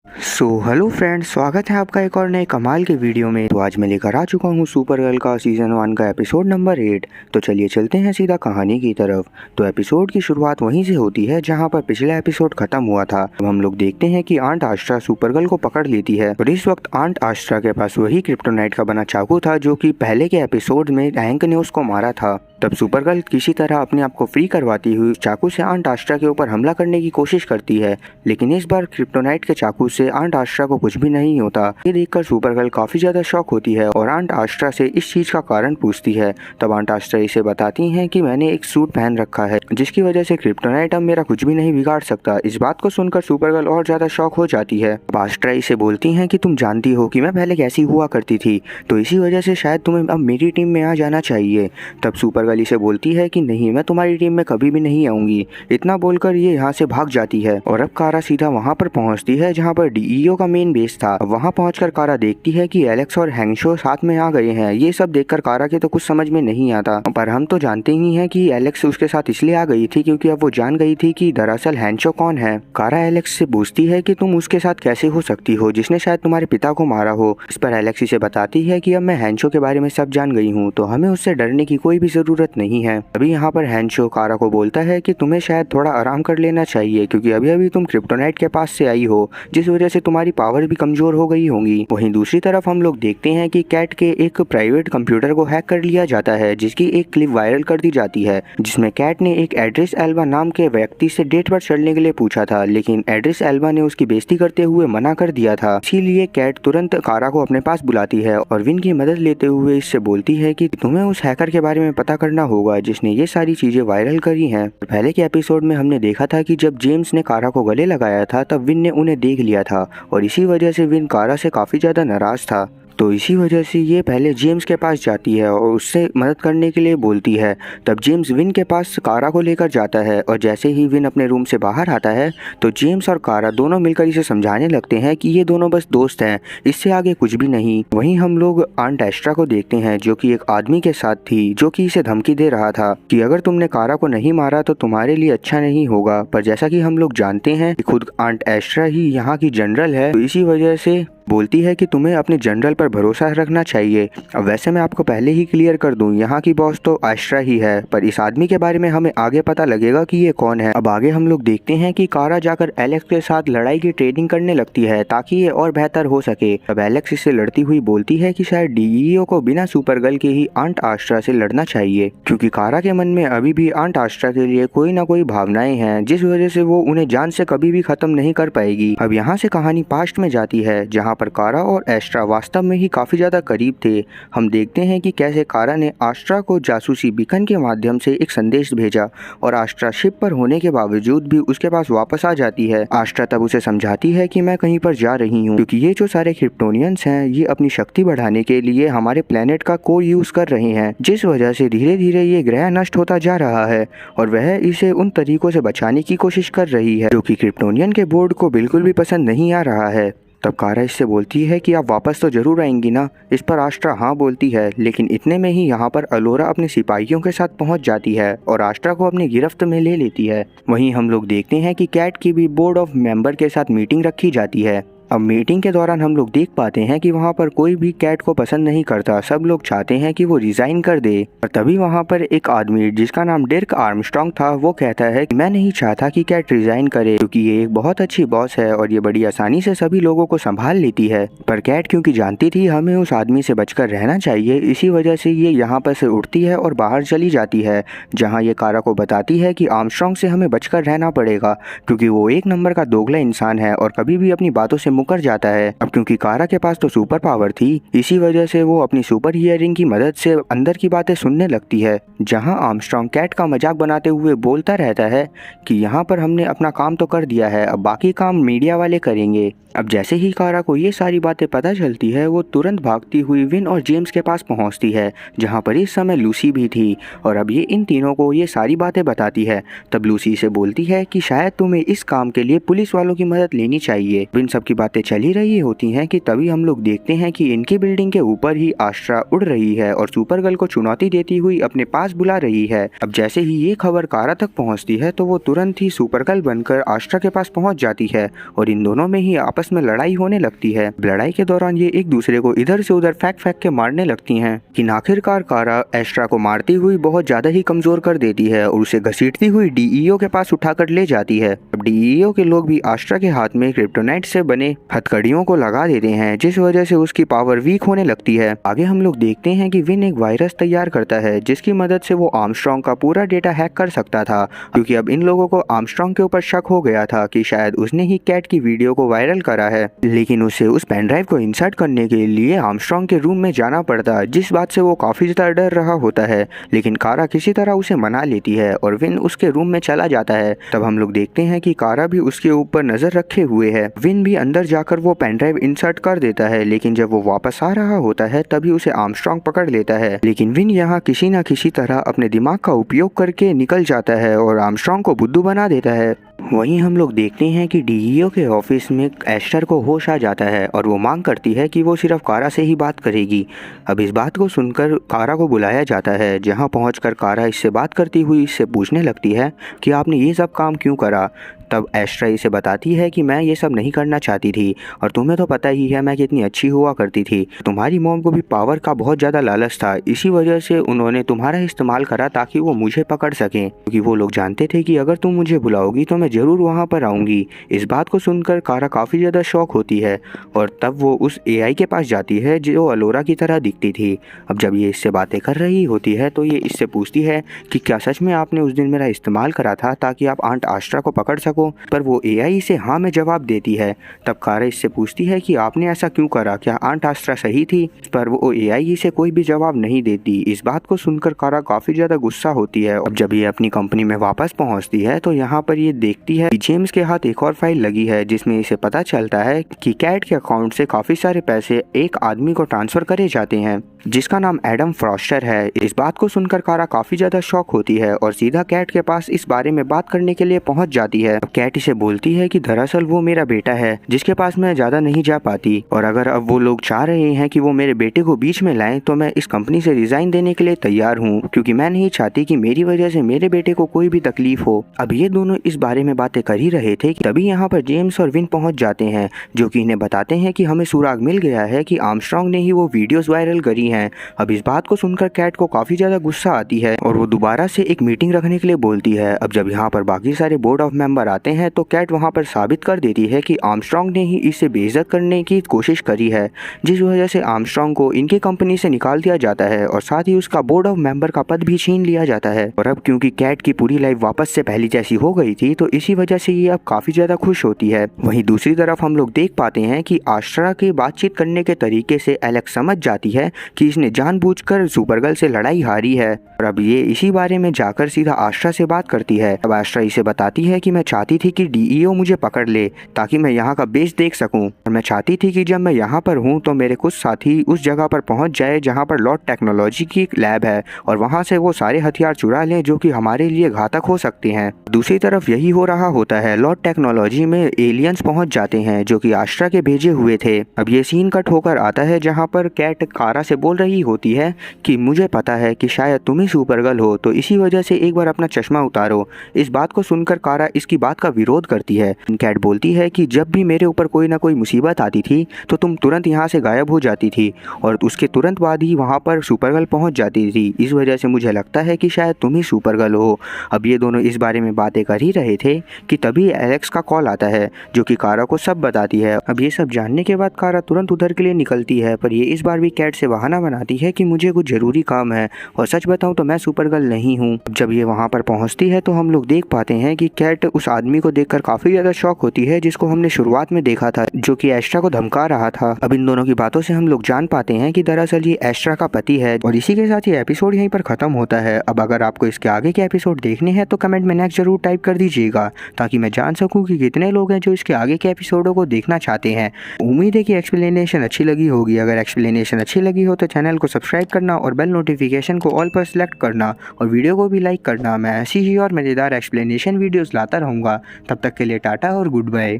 Hello friends, स्वागत है आपका एक और नए कमाल के वीडियो में। तो आज मैं लेकर आ चुका हूँ सुपरगर्ल का सीज़न 1 का एपिसोड नंबर 8। तो चलिए चलते हैं सीधा कहानी की तरफ। तो एपिसोड की शुरुआत वहीं से होती है जहाँ पर पिछला एपिसोड खत्म हुआ था। अब हम लोग देखते हैं कि आंट आस्ट्रा सुपरगर्ल को पकड़ लेती है और इस वक्त आंट आस्ट्रा के पास वही क्रिप्टोनाइट का बना चाकू था जो कि पहले के एपिसोड में हैंक ने उसको मारा था। तब सुपरगर्ल किसी तरह अपने आप को फ्री करवाती हुई चाकू से आंट आस्ट्रा के ऊपर हमला करने की कोशिश करती है, लेकिन इस बार क्रिप्टोनाइट के चाकू से आंट आस्ट्रा को कुछ भी नहीं होता। ये देखकर सुपरगर्ल काफी ज्यादा शॉक होती है और आंट आस्ट्रा से इस चीज का कारण पूछती है। तब आंट आस्ट्रा इसे बताती हैं कि मैंने एक सूट पहन रखा है जिसकी वजह से क्रिप्टोनाइट अब मेरा कुछ भी नहीं बिगाड़ सकता। इस बात को सुनकर सुपरगर्ल और ज्यादा शॉक हो जाती है। अब आस्ट्रा इसे बोलती है कि तुम जानती हो कि मैं पहले कैसी हुआ करती थी, तो इसी वजह से शायद तुम्हें अब मेरी टीम में आ जाना चाहिए। तब सुपरगर्ल इसे बोलती है कि नहीं, मैं तुम्हारी टीम में कभी भी नहीं आऊंगी। इतना बोलकर ये यहाँ से भाग जाती है और अब कारा सीधा वहाँ पर पहुँचती है जहाँ पर डीईओ का मेन बेस था। वहाँ पहुंचकर कारा देखती है कि एलेक्स और हैंगशो साथ में आ गए हैं। ये सब देखकर कारा के तो कुछ समझ में नहीं आता, पर हम तो जानते ही हैं कि एलेक्स उसके साथ इसलिए आ गई थी क्योंकि अब वो जान गई थी कि दरअसल हैंगशो कौन है। कारा एलेक्स से पूछती है कि तुम उसके साथ कैसे हो सकती हो जिसने शायद तुम्हारे पिता को मारा हो। इस पर एलेक्स इसे बताती है कि अब मैं हैंगशो के बारे में सब जान गई हूँ, तो हमें उससे डरने की कोई भी जरूरत नहीं है। अभी यहाँ पर हैंगशो कारा को बोलता है कि तुम्हें शायद थोड़ा आराम कर लेना चाहिए क्योंकि अभी अभी तुम क्रिप्टोनाइट के पास से आई हो, जिस वजह से तुम्हारी पावर भी कमजोर हो गई होंगी। वहीं दूसरी तरफ हम लोग देखते हैं कि कैट के एक प्राइवेट कंप्यूटर को हैक कर लिया जाता है जिसकी एक क्लिप वायरल कर दी जाती है जिसमें कैट ने एक एड्रेस एल्बा नाम के व्यक्ति से डेट पर चढ़ने के लिए पूछा था, लेकिन एड्रेस एल्बा ने उसकी बेइज्जती करते हुए मना कर दिया था। इसीलिए कैट तुरंत कारा को अपने पास बुलाती है और विन की मदद लेते हुए इससे बोलती है कि तुम्हें उस हैकर के बारे में पता करना होगा जिसने ये सारी चीजें वायरल करी हैं। पहले के एपिसोड में हमने देखा था कि जब जेम्स ने कारा को गले लगाया था तब विन ने उन्हें देख लिया था और इसी वजह से विन कारा से काफी ज्यादा नाराज था। तो इसी वजह से ये पहले जेम्स के पास जाती है और उससे मदद करने के लिए बोलती है। तब जेम्स विन के पास कारा को लेकर जाता है और जैसे ही विन अपने रूम से बाहर आता है तो जेम्स और कारा दोनों मिलकर इसे समझाने लगते हैं कि ये दोनों बस दोस्त हैं, इससे आगे कुछ भी नहीं। वहीं हम लोग आंट एस्ट्रा को देखते हैं जो कि एक आदमी के साथ थी जो कि इसे धमकी दे रहा था कि अगर तुमने कारा को नहीं मारा तो तुम्हारे लिए अच्छा नहीं होगा। पर जैसा कि हम लोग जानते हैं कि खुद आंट एस्ट्रा ही यहाँ की जनरल है, तो इसी वजह से बोलती है कि तुम्हें अपने जनरल पर भरोसा रखना चाहिए। अब वैसे मैं आपको पहले ही क्लियर कर दूं, यहाँ की बॉस तो एस्ट्रा ही है, पर इस आदमी के बारे में हमें आगे पता लगेगा कि ये कौन है। अब आगे हम लोग देखते हैं कि कारा जाकर एलेक्स के साथ लड़ाई की ट्रेनिंग करने लगती है ताकि ये और बेहतर हो सके। अब एलेक्स इससे लड़ती हुई बोलती है कि शायद डीईओ को बिना सुपरगर्ल के ही आंट आस्ट्रा से लड़ना चाहिए क्योंकि कारा के मन में अभी भी आंट आस्ट्रा के लिए कोई ना कोई भावनाएं हैं जिस वजह से वो उन्हें जान से कभी भी खत्म नहीं कर पाएगी। अब यहाँ से कहानी पास्ट में जाती है जहाँ पर कारा और एस्ट्रा वास्तव में ही काफी ज्यादा करीब थे। हम देखते हैं कि कैसे कारा ने आस्ट्रा को जासूसी बीकन के माध्यम से एक संदेश भेजा और आस्ट्रा शिप पर होने के बावजूद भी उसके पास वापस आ जाती है। आस्ट्रा तब उसे समझाती है कि मैं कहीं पर जा रही हूँ क्योंकि ये जो सारे क्रिप्टोनियंस हैं ये अपनी शक्ति बढ़ाने के लिए हमारे प्लेनेट का कोर यूज कर रहे हैं, जिस वजह से धीरे धीरे ये ग्रह नष्ट होता जा रहा है और वह इसे उन तरीकों से बचाने की कोशिश कर रही है जो कि क्रिप्टोनियन के बोर्ड को बिल्कुल भी पसंद नहीं आ रहा है। तब कारा इससे बोलती है कि आप वापस तो जरूर आएंगी ना। इस पर आस्ट्रा हाँ बोलती है, लेकिन इतने में ही यहाँ पर अलोरा अपने सिपाहियों के साथ पहुँच जाती है और आस्ट्रा को अपनी गिरफ्त में ले लेती है। वहीं हम लोग देखते हैं कि कैट की भी बोर्ड ऑफ मेंबर के साथ मीटिंग रखी जाती है। अब मीटिंग के दौरान हम लोग देख पाते हैं कि वहाँ पर कोई भी कैट को पसंद नहीं करता, सब लोग चाहते हैं कि वो रिजाइन कर दे। और तभी वहाँ पर एक आदमी जिसका नाम डिर्क आर्मस्ट्रॉन्ग था वो कहता है कि मैं नहीं चाहता कि कैट रिजाइन करे क्योंकि ये एक बहुत अच्छी बॉस है और ये बड़ी आसानी से सभी लोगों को संभाल लेती है। पर कैट क्योंकि जानती थी हमें उस आदमी से बचकर रहना चाहिए, इसी वजह से ये यहाँ पर से उठती है और बाहर चली जाती है जहाँ ये कारा को बताती है कि आर्मस्ट्रॉन्ग से हमें बचकर रहना पड़ेगा क्योंकि वो एक नंबर का दोगला इंसान है और कभी भी अपनी बातों से मुकर जाता है। अब क्योंकि कारा के पास तो सुपर पावर थी, इसी वजह से वो अपनी सुपर हियरिंग की मदद से अंदर की बातें सुनने लगती है जहां आर्मस्ट्रॉन्ग कैट का मजाक बनाते हुए बोलता रहता है कि यहाँ पर हमने अपना काम तो कर दिया है, अब बाकी काम मीडिया वाले करेंगे। अब जैसे ही कारा को ये सारी बातें पता चलती है वो तुरंत भागती हुई विन और जेम्स के पास पहुंचती है जहां पर इस समय लूसी भी थी और अब ये इन तीनों को ये सारी बातें बताती है। तब लूसी से बोलती है कि शायद तुम्हें इस काम के लिए पुलिस वालों की मदद लेनी चाहिए। विन सबकी बात बातें चल ही रही होती हैं कि तभी हम लोग देखते हैं कि इनकी बिल्डिंग के ऊपर ही आश्रा उड़ रही है और सुपरगर्ल को चुनौती देती हुई अपने पास बुला रही है। अब जैसे ही ये खबर कारा तक पहुंचती है तो वो तुरंत ही सुपरगर्ल बनकर आश्रा के पास पहुंच जाती है और इन दोनों में ही आपस में लड़ाई होने लगती है। लड़ाई के दौरान ये एक दूसरे को इधर से उधर फेंक फेंक के मारने लगती हैं कि आखिरकार कारा एस्ट्रा को मारती हुई बहुत ज्यादा ही कमजोर कर देती है और उसे घसीटती हुई डीईओ के पास उठाकर ले जाती है। अब डीईओ के लोग भी आश्रा के हाथ में क्रिप्टोनाइट से बने हथकड़ियों को लगा देते हैं जिस वजह से उसकी पावर वीक होने लगती है। आगे हम लोग देखते हैं कि विन एक वायरस तैयार करता है जिसकी मदद से वो आर्मस्ट्रांग का पूरा डेटा हैक कर सकता था, क्योंकि अब इन लोगों को आर्मस्ट्रांग के ऊपर शक हो गया था कि शायद उसने ही कैट की वीडियो को वायरल करा है। लेकिन उसे उस पेन ड्राइव को इंसर्ट करने के लिए आर्मस्ट्रांग के रूम में जाना पड़ता, जिस बात से वो काफी ज्यादा डर रहा होता है। लेकिन कारा किसी तरह उसे मना लेती है और विन उसके रूम में चला जाता है। तब हम लोग देखते हैं कि कारा भी उसके ऊपर नजर रखे हुए है। विन भी अंदर जाकर वो पेन ड्राइव इंसर्ट कर देता है, लेकिन जब वो वापस आ रहा होता है तभी उसे आर्मस्ट्रांग पकड़ लेता है। लेकिन विन यहाँ किसी न किसी तरह अपने दिमाग का उपयोग करके निकल जाता है और आर्मस्ट्रांग को बुद्धू बना देता है। वहीं हम लोग देखते हैं कि डीईओ के ऑफिस में एस्टर को होश आ जाता है और वो मांग करती है कि वो सिर्फ कारा से ही बात करेगी। अब इस बात को सुनकर कारा को बुलाया जाता है, जहां पहुंचकर कारा इससे बात करती हुई इससे पूछने लगती है कि आपने ये सब काम क्यों करा। तब एस्ट्रा इसे बताती है कि मैं ये सब नहीं करना चाहती थी और तुम्हें तो पता ही है मैं कितनी अच्छी हुआ करती थी। तुम्हारी मॉम को भी पावर का बहुत ज़्यादा लालच था, इसी वजह से उन्होंने तुम्हारा इस्तेमाल करा ताकि वो मुझे पकड़ सकें, क्योंकि वो लोग जानते थे कि अगर तुम मुझे बुलाओगी तो मैं ज़रूर वहाँ पर आऊँगी। इस बात को सुनकर कारा काफ़ी ज़्यादा शौक होती है और तब वो उस एआई के पास जाती है जो अलोरा की तरह दिखती थी। अब जब ये इससे बातें कर रही होती है तो ये इससे पूछती है कि क्या सच में आपने उस दिन मेरा इस्तेमाल करा था ताकि आप आंट आश्रा को पकड़ सको, पर वो एआई इसे हाँ में जवाब देती है। तब कारा इससे पूछती है कि आपने ऐसा क्यों करा, क्या आंट आश्रा सही थी, पर वो एआई इसे कोई भी जवाब नहीं देती। इस बात को सुनकर कारा काफी ज्यादा गुस्सा होती है। अब जब ये अपनी कंपनी में वापस पहुंचती है तो यहाँ पर ये देखती है कि जेम्स के हाथ एक और फाइल लगी है जिसमें इसे पता चलता है कि कैट के अकाउंट से काफी सारे पैसे एक आदमी को ट्रांसफर करे जाते हैं जिसका नाम एडम फ्रॉस्टर है। इस बात को सुनकर कारा काफी ज्यादा शॉक होती है और सीधा कैट के पास इस बारे में बात करने के लिए पहुंच जाती है। कैट इसे बोलती है कि दरअसल वो मेरा बेटा है जिसके पास मैं ज्यादा नहीं जा पाती, और अगर अब वो लोग चाह रहे हैं कि वो मेरे बेटे को बीच में लाएं तो मैं इस कंपनी से रिजाइन देने के लिए तैयार हूँ, क्योंकि मैं नहीं चाहती कि मेरी वजह से मेरे बेटे को कोई भी तकलीफ हो। अब ये दोनों इस बारे में बातें कर ही रहे थे कि तभी यहाँ पर जेम्स और विन पहुंच जाते हैं, जो कि इन्हें बताते हैं कि हमें सुराग मिल गया है कि आर्मस्ट्रांग ने ही वो वीडियोस वायरल करी हैं। अब इस बात को सुनकर कैट को काफी ज्यादा गुस्सा आती है और वो दोबारा से एक मीटिंग रखने के लिए बोलती है। अब जब यहाँ पर बाकी सारे बोर्ड ऑफ मेंबर आते हैं तो कैट वहाँ पर साबित कर देती है कि आर्मस्ट्रांग ने ही इसे बेइज्जत करने की कोशिश करी है, जिस वजह से आर्मस्ट्रांग को इनकी कंपनी से निकाल दिया जाता है और साथ ही उसका बोर्ड ऑफ मेंबर का पद भी छीन लिया जाता है। और अब क्योंकि कैट की पूरी लाइफ वापस से पहली जैसी हो गई थी तो इसी वजह से ये अब काफी ज्यादा खुश होती है। वहीं दूसरी तरफ हम लोग देख पाते हैं कि आश्रा के बातचीत करने के तरीके से एलेक्स समझ जाती है कि इसने जानबूझकर सुपरगर्ल से लड़ाई हारी है, और अब ये इसी बारे में जाकर सीधा आश्रा से बात करती है। अब आश्रा इसे बताती है कि मैं चाहती थी कि डीईओ मुझे पकड़ ले ताकि मैं यहाँ का बेस देख सकूं, और मैं चाहती थी कि जब मैं यहाँ पर हूँ तो मेरे कुछ साथी उस जगह पर पहुँच जाए जहाँ पर लॉर्ड टेक्नोलॉजी की लैब है और वहाँ से वो सारे हथियार चुरा लें जो कि हमारे लिए घातक हो सकते हैं। दूसरी तरफ यही हो रहा होता है, लॉर्ड टेक्नोलॉजी में एलियंस पहुँच जाते हैं जो कि आश्रा के भेजे हुए थे। अब ये सीन कट होकर आता है जहाँ पर कैट कारा से बोल रही होती है कि मुझे पता है कि शायद तुम ही सुपरगर्ल हो, तो इसी वजह से एक बार अपना चश्मा उतारो। इस बात को सुनकर कारा इसकी बात का विरोध करती है। कैट बोलती है कि जब भी मेरे ऊपर कोई ना कोई मुसीबत आती थी तो तुम तुरंत यहाँ से गायब हो जाती थी और उसके तुरंत बाद ही वहाँ पर सुपरगर्ल पहुँच जाती थी, इस वजह से मुझे लगता है कि शायद तुम ही सुपरगर्ल हो। अब ये दोनों इस बारे में बातें कर ही रहे थे कि तभी एलेक्स का कॉल आता है जो कि कारा को सब बताती है। अब ये सब जानने के बाद कारा तुरंत उधर के लिए निकलती है, पर ये इस बार भी कैट से बहाना बनाती है कि मुझे कुछ जरूरी काम है, और सच बताऊं तो मैं सुपरगर्ल नहीं हूँ। जब ये वहाँ पर पहुँचती है तो हम लोग देख पाते हैं कि कैट उस आदमी को देखकर काफी ज्यादा शॉक होती है जिसको हमने शुरुआत में देखा था, जो कि एस्ट्रा को धमका रहा था। अब इन दोनों की बातों से हम लोग जान पाते हैं कि दरअसल ये एस्ट्रा का पति है, और इसी के साथ ये एपिसोड यहीं पर खत्म होता है। अब अगर आपको इसके आगे के एपिसोड देखने हैं तो कमेंट में नेक्स्ट जरूर टाइप कर दीजिएगा ताकि मैं जान सकूं कि कितने लोग हैं जो इसके आगे के एपिसोडों को देखना चाहते हैं। उम्मीद है कि एक्सप्लेनेशन अच्छी लगी होगी। अगर एक्सप्लेनेशन अच्छी लगी हो तो चैनल को सब्सक्राइब करना और बेल नोटिफिकेशन को ऑल पर सेलेक्ट करना और वीडियो को भी लाइक करना। मैं ऐसी ही और मज़ेदार एक्सप्लेनेशन वीडियोस लाता रहूँगा। तब तक के लिए टाटा और गुड बाय।